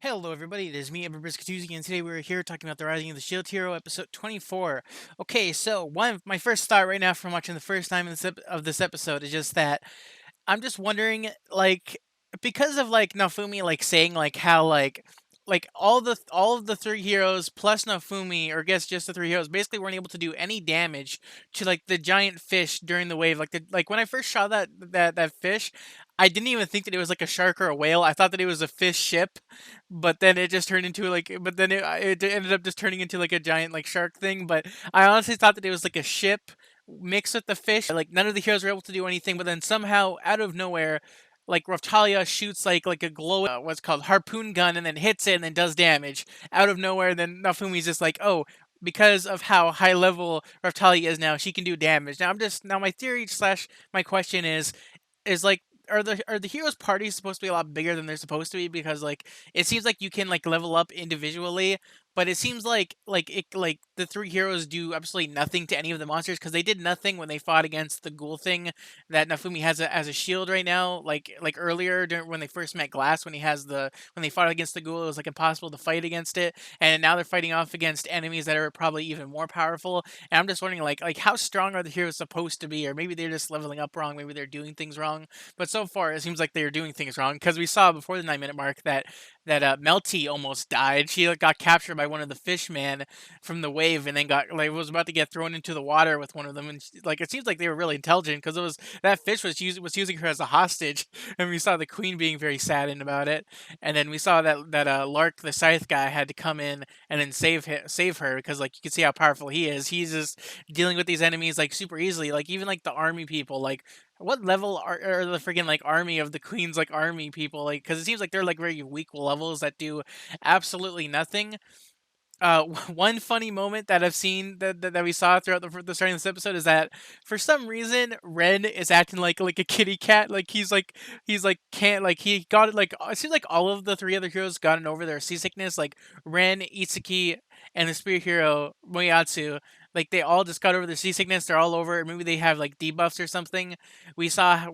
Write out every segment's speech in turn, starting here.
Hello, everybody. It is me, Briskatuzi, and today we're here talking about the Rising of the Shield Hero, episode 24. Okay, so my first thought right now from watching the first time in of this episode is just that I'm just wondering, like, because of like Nafumi like saying like how like all of the three heroes plus Nafumi, or I guess just the three heroes, basically weren't able to do any damage to like the giant fish during the wave. Like when I first saw that fish, I didn't even think that it was like a shark or a whale. I thought that it was a fish ship, but then it just turned into but then it ended up just turning into like a giant like shark thing. But I honestly thought that it was like a ship mixed with the fish. Like none of the heroes were able to do anything, but then somehow out of nowhere, like Raftalia shoots like a glow what's called harpoon gun and then hits it and then does damage out of nowhere. And then Nafumi's just like, oh, because of how high level Raftalia is now, she can do damage. Now my theory slash my question is like, are the heroes parties supposed to be a lot bigger than they're supposed to be? Because like it seems like you can like level up individually, but it seems like the three heroes do absolutely nothing to any of the monsters, because they did nothing when they fought against the ghoul thing that Nafumi has as a shield right now. Like earlier when they first met Glass, when they fought against the ghoul, it was like impossible to fight against it, and now they're fighting off against enemies that are probably even more powerful. And I'm just wondering like how strong are the heroes supposed to be, or maybe they're just leveling up wrong, maybe they're doing things wrong. But so far, it seems like they're doing things wrong, because we saw before the 9 minute mark that Melty almost died. She like, got captured by one of the fishmen from the wave, and then got like was about to get thrown into the water with one of them. And like it seems like they were really intelligent, because it was that fish was using her as a hostage, and we saw the queen being very saddened about it. And then we saw that Lark the scythe guy had to come in and then save her, because like you can see how powerful he is. He's just dealing with these enemies like super easily. Like even like the army people, like what level are the freaking like army of the queen's like army people? Like, because it seems like they're like very weak levels that do absolutely nothing. One funny moment that I've seen that we saw throughout the starting of this episode is that for some reason Ren is acting like a kitty cat. Like he's like can't like he got it like it seems like all of the three other heroes gotten over their seasickness. Like Ren, Itsuki, and the spirit hero Moyatsu. Like they all just got over their seasickness. They're all over it. Maybe they have like debuffs or something. We saw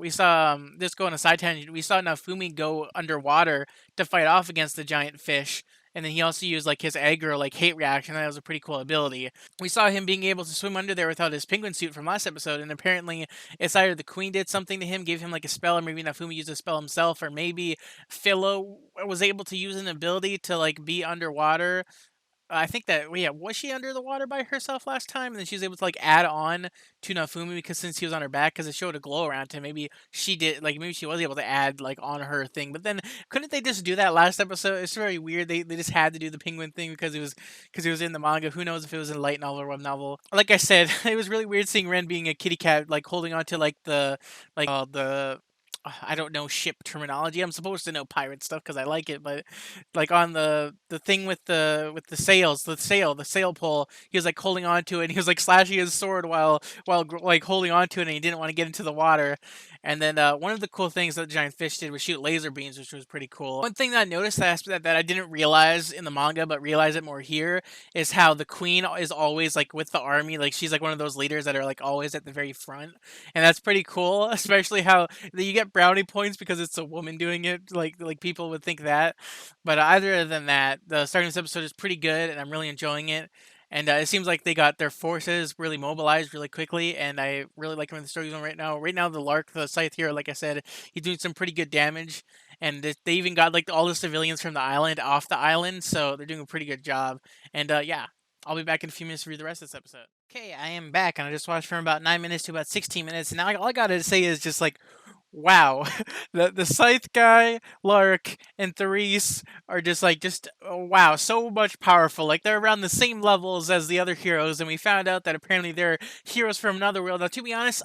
just go on a side tangent. We saw Nafumi go underwater to fight off against the giant fish, and then he also used like his aggro like hate reaction. That was a pretty cool ability. We saw him being able to swim under there without his penguin suit from last episode, and apparently it's either the queen did something to him, gave him like a spell, or maybe Nafumi used a spell himself, or maybe Philo was able to use an ability to like be underwater. I think that well, yeah, was she under the water by herself last time, and then she was able to like add on to Nafumi, because since he was on her back, because it showed a glow around him, maybe she did like maybe she was able to add like on her thing. But then couldn't they just do that last episode? It's very weird. They just had to do the penguin thing because it was in the manga. Who knows if it was in a light novel or web novel? Like I said, it was really weird seeing Ren being a kitty cat, like holding on to like the I don't know ship terminology. I'm supposed to know pirate stuff because I like it, but like on the thing with the sails, the sail pole, he was like holding on to it, and he was like slashing his sword while like holding on to it, and he didn't want to get into the water. And then one of the cool things that the giant fish did was shoot laser beams, which was pretty cool. One thing that I noticed that I didn't realize in the manga, but realize it more here, is how the queen is always like with the army. Like she's like one of those leaders that are like always at the very front, and that's pretty cool. Especially how you get brownie points because it's a woman doing it. Like people would think that, but other than that, the starting of this episode is pretty good, and I'm really enjoying it. And it seems like they got their forces really mobilized really quickly, and I really like where the story's going right now. Right now, the Lark, the Scythe hero, like I said, he's doing some pretty good damage, and they even got like all the civilians from the island off the island, so they're doing a pretty good job. And yeah, I'll be back in a few minutes to read the rest of this episode. Okay, I am back, and I just watched from about 9 minutes to about 16 minutes, and now all I gotta say is just like, wow, the Scythe guy, Lark, and Therese are just oh, wow, so much powerful. Like they're around the same levels as the other heroes, and we found out that apparently they're heroes from another world. Now, to be honest,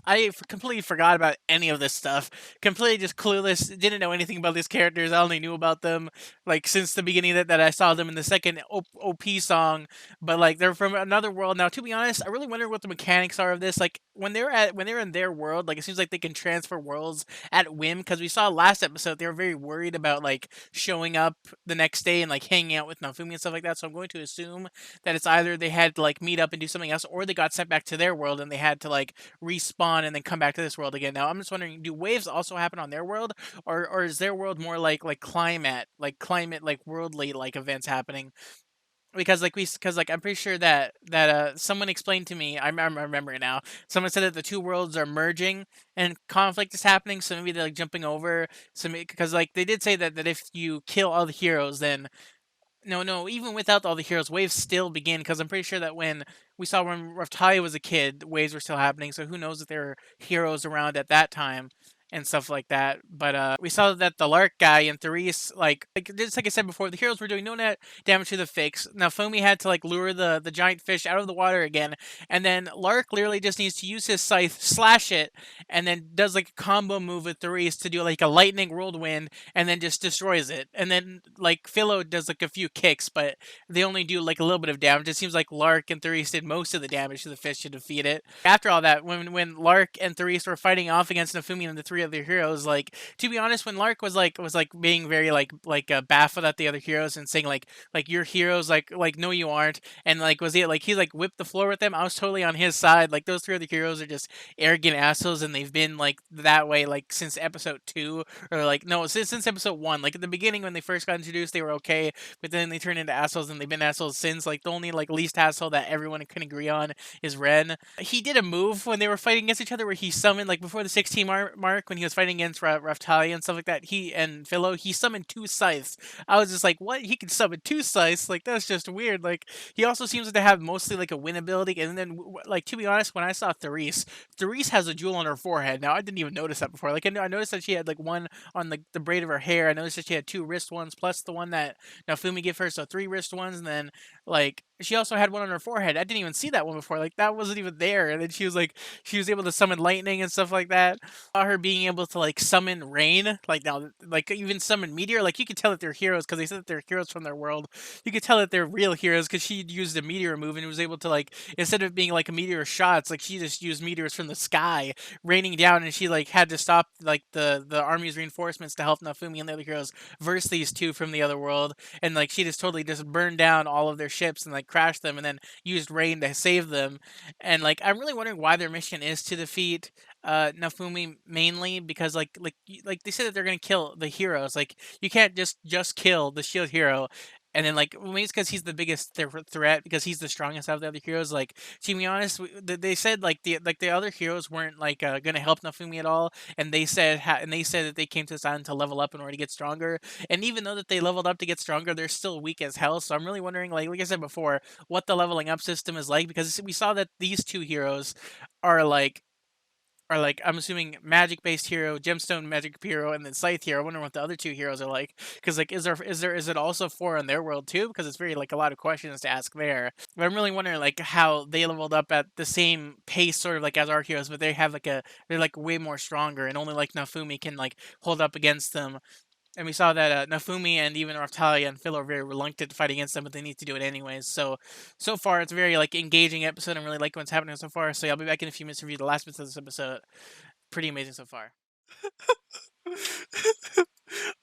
completely forgot about any of this stuff. Completely just clueless. Didn't know anything about these characters. I only knew about them like since the beginning that I saw them in the second OP song. But like they're from another world. Now, to be honest, I really wonder what the mechanics are of this. Like when they're in their world, like it seems like they can transfer worlds at whim. Because we saw last episode they were very worried about like showing up the next day and like hanging out with Nafumi and stuff like that. So I'm going to assume that it's either they had to like meet up and do something else, or they got sent back to their world and they had to like respawn and then come back to this world again. Now I'm just wondering, do waves also happen on their world, or is their world more like climate like worldly like events happening? Because because like I'm pretty sure that someone explained to me, I remember it now. Someone said that the two worlds are merging and conflict is happening, so maybe they're like jumping over some, because like they did say that if you kill all the heroes, then no, even without all the heroes, waves still begin. Because I'm pretty sure that when Raftalia was a kid, waves were still happening. So who knows if there were heroes around at that time and stuff like that. But we saw that the Lark guy and Therese, like just like I said before, the heroes were doing no net damage to the fakes. Now Foamy had to like lure the giant fish out of the water again, and then Lark literally just needs to use his scythe, slash it, and then does like a combo move with Therese to do like a lightning whirlwind, and then just destroys it. And then like Philo does like a few kicks, but they only do like a little bit of damage. It seems like Lark and Therese did most of the damage to the fish to defeat it. After all that, when Lark and Therese were fighting off against Nafumi and the three other heroes, like to be honest, when Lark was like being very baffled at the other heroes and saying like your heroes like no you aren't, and like was he like he like whipped the floor with them, I was totally on his side. Like those three other heroes are just arrogant assholes, and they've been like that way like since episode 2, or like no, since episode 1. Like at the beginning when they first got introduced they were okay, but then they turned into assholes and they've been assholes since. Like the only like least asshole that everyone can agree on is Ren. He did a move when they were fighting against each other where he summoned, like before the 16 mark when he was fighting against Raftalia and stuff like that, he and Philo, he summoned 2 scythes. I was just like, what? He can summon 2 scythes? Like that's just weird. Like he also seems to have mostly like a win ability. And then like to be honest, when I saw Therese has a jewel on her forehead. Now I didn't even notice that before. Like I noticed that she had like one on the braid of her hair. I noticed that she had 2 wrist ones plus the one that Nafumi gave her, so 3 wrist ones, and then like she also had one on her forehead. I didn't even see that one before. Like that wasn't even there. And then she was able to summon lightning and stuff like that. Her being able to like summon rain, like now like even summon meteor. Like you could tell that they're heroes because they said that they're heroes from their world. You could tell that they're real heroes because she used a meteor move and was able to like, instead of being like a meteor shots, like she just used meteors from the sky raining down, and she like had to stop like the army's reinforcements to help Nafumi and the other heroes verse these two from the other world. And like she just totally just burned down all of their ships and like crashed them, and then used rain to save them. And like I'm really wondering why their mission is to defeat Nafumi mainly, because like they said that they're gonna kill the heroes. Like you can't just kill the shield hero. And then, like, maybe it's because he's the biggest threat, because he's the strongest out of the other heroes. Like, to be honest, they said like the other heroes weren't like gonna help Nafumi at all, and they said that they came to this island to level up in order to get stronger. And even though that they leveled up to get stronger, they're still weak as hell. So I'm really wondering, like I said before, what the leveling up system is like, because we saw that these two heroes are like I'm assuming magic based hero, gemstone magic hero, and then scythe hero. I wonder what the other two heroes are like. Because like, is it also 4 in their world too? Because it's very like a lot of questions to ask there. But I'm really wondering like how they leveled up at the same pace, sort of like as our heroes, but they're like way more stronger, and only like Nafumi can like hold up against them. And we saw that Nafumi and even Raftalia and Phil are very reluctant to fight against them, but they need to do it anyways. So far, it's a very like engaging episode. I'm really liking what's happening so far. So yeah, I'll be back in a few minutes to review the last bits of this episode. Pretty amazing so far.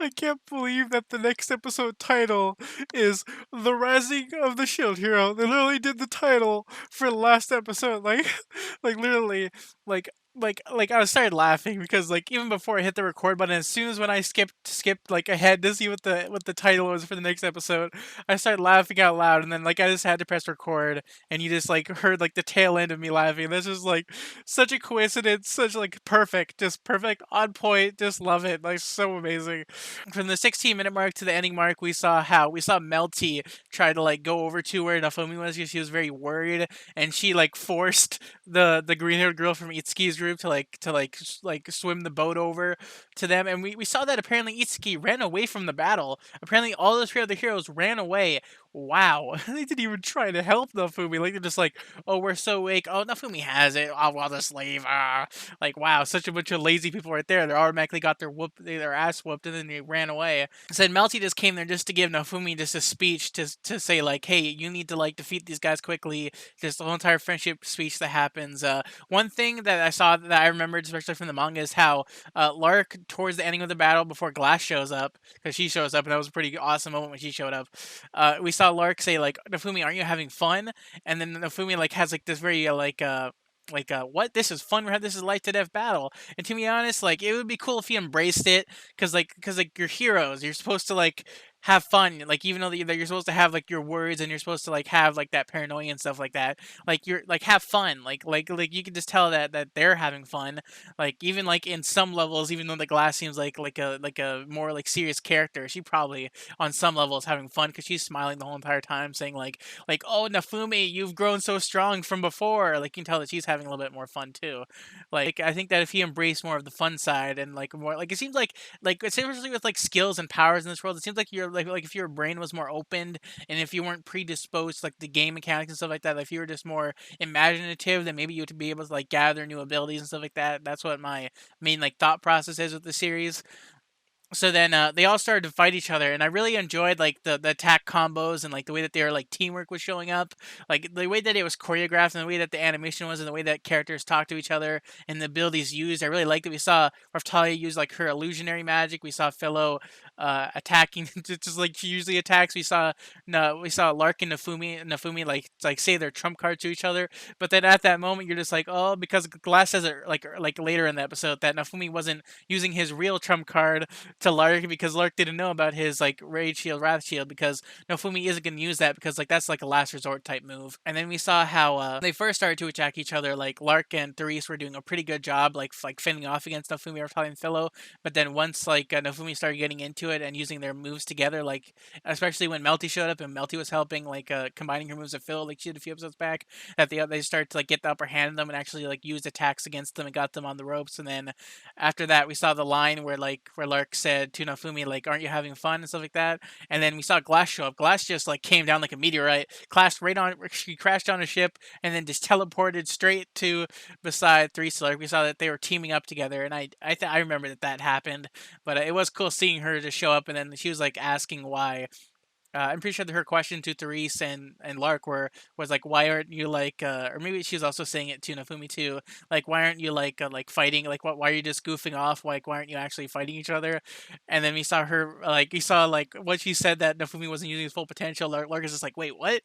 I can't believe that the next episode title is The Rising of the Shield Hero. They literally did the title for the last episode. Like like literally like like I started laughing because like even before I hit the record button, as soon as when I skipped like ahead to see what the title was for the next episode, I started laughing out loud, and then like I just had to press record, and you just like heard like the tail end of me laughing. This is like such a coincidence, such like perfect, just perfect, on point. Just love it, like so amazing. From the 16-minute mark to the ending mark, we saw Melty try to like go over to where Nafumi was because she was very worried, and she like forced the green haired girl from Itsuki's group to swim the boat over to them. And we saw that apparently Itsuki ran away from the battle. Apparently all those 3 other heroes ran away Wow, they didn't even try to help Nofumi. Like they're just like, "Oh, we're so weak. Oh, Nofumi has it. Oh, we'll just leave." Like wow, such a bunch of lazy people right there. They automatically got their ass whooped, and then they ran away. Said Melty just came there just to give Nofumi just a speech to say like, "Hey, you need to like defeat these guys quickly." Just the whole entire friendship speech that happens. One thing that I saw that I remembered, especially from the manga, is how Lark towards the ending of the battle before Glass shows up, because she shows up, and that was a pretty awesome moment when she showed up. We saw Lark say like, "Nofumi, aren't you having fun?" And then Nofumi like has like this very what, this is fun, this is life to death battle. And to be honest, like it would be cool if he embraced it, because you're heroes, you're supposed to like have fun, like even though that you're supposed to have like your words, and you're supposed to like have like that paranoia and stuff like that, like you're like have fun, like you can just tell that they're having fun, like even like in some levels, even though the Glass seems like a more like serious character, she probably on some levels having fun, because she's smiling the whole entire time, saying like, "Oh, Nafumi, you've grown so strong from before." Like you can tell that she's having a little bit more fun too. Like I think that if he embraced more of the fun side, and like more like, it seems like especially with like skills and powers in this world, it seems like you're like if your brain was more opened, and if you weren't predisposed to, like the game mechanics and stuff like that, if you were just more imaginative, then maybe you would be able to like gather new abilities and stuff like that. That's what my main like thought process is with the series. So then they all started to fight each other, and I really enjoyed like the attack combos, and like the way that their like teamwork was showing up, like the way that it was choreographed, and the way that the animation was, and the way that characters talk to each other, and the abilities used. I really liked that we saw Raftalia use like her illusionary magic. We saw Philo attacking just like she usually attacks. We saw no, we saw Lark and Nafumi like say their trump card to each other. But then at that moment, you're just like, oh, because Glass says it like later in the episode that Nafumi wasn't using his real trump card to Lark, because Lark didn't know about his like Rage Shield, Wrath Shield, because Nofumi isn't gonna use that, because like that's like a last resort type move. And then we saw how they first started to attack each other. Like Lark and Therese were doing a pretty good job, like fending off against Nofumi or and Philo. But then once like Nofumi started getting into it and using their moves together, like especially when Melty showed up and Melty was helping, like combining her moves with Philo, like she did a few episodes back, that they started to like get the upper hand on them and actually like used attacks against them and got them on the ropes. And then after that, we saw the line where Lark said to Nofumi like, "Aren't you having fun?" and stuff like that. And then we saw Glass show up. Glass just like came down like a meteorite, crashed right on. She crashed on a ship and then just teleported straight to beside Three Lark. We saw that they were teaming up together, and I remember that happened. But it was cool seeing her just show up, and then she was like asking why. I'm pretty sure that her question to Therese and Lark was like, why aren't you like, or maybe she was also saying it to Nafumi too, like why aren't you like fighting, like why are you just goofing off, like why aren't you actually fighting each other? And then we saw her like we saw like what she said, that Nafumi wasn't using his full potential. Lark is just like, wait, what?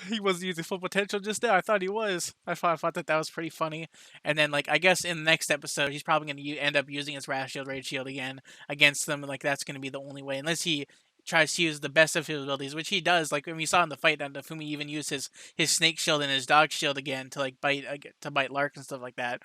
He wasn't using full potential just now. I thought he was. I thought that was pretty funny. And then like I guess in the next episode he's probably going to end up using his Wrath Shield, Rage Shield again against them, and like that's going to be the only way, unless he tries to use the best of his abilities, which he does. Like when we saw in the fight, that Nafumi even used his snake shield and his dog shield again to like bite Lark and stuff like that,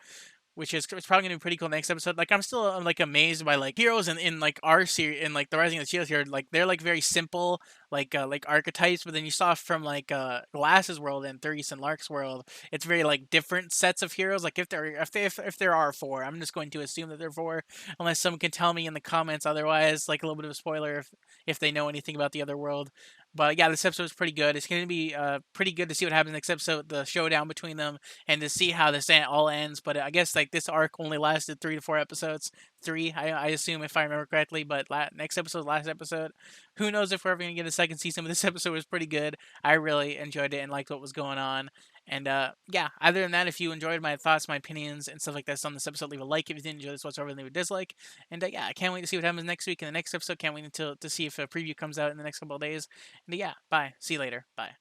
which is it's probably gonna be pretty cool next episode. Like I'm still like amazed by like heroes in like our series, in like the Rising of the Shield here. Like they're like very simple like archetypes, but then you saw from like Glass's world and Therese and Lark's world, it's very like different sets of heroes. Like if there are four, I'm just going to assume that there are four, unless someone can tell me in the comments otherwise. Like a little bit of a spoiler if they know anything about the other world. But yeah, this episode is pretty good. It's going to be pretty good to see what happens next episode, the showdown between them, and to see how this all ends. But I guess like this arc only lasted 3 to 4 episodes. Three, I assume, if I remember correctly. But next episode, last episode, who knows if we're ever going to get a second season. But this episode was pretty good. I really enjoyed it and liked what was going on. And yeah, other than that, if you enjoyed my thoughts, my opinions, and stuff like this on this episode, leave a like. If you didn't enjoy this whatsoever, leave a dislike. And yeah, I can't wait to see what happens next week in the next episode. Can't wait to see if a preview comes out in the next couple of days. And yeah, bye. See you later. Bye.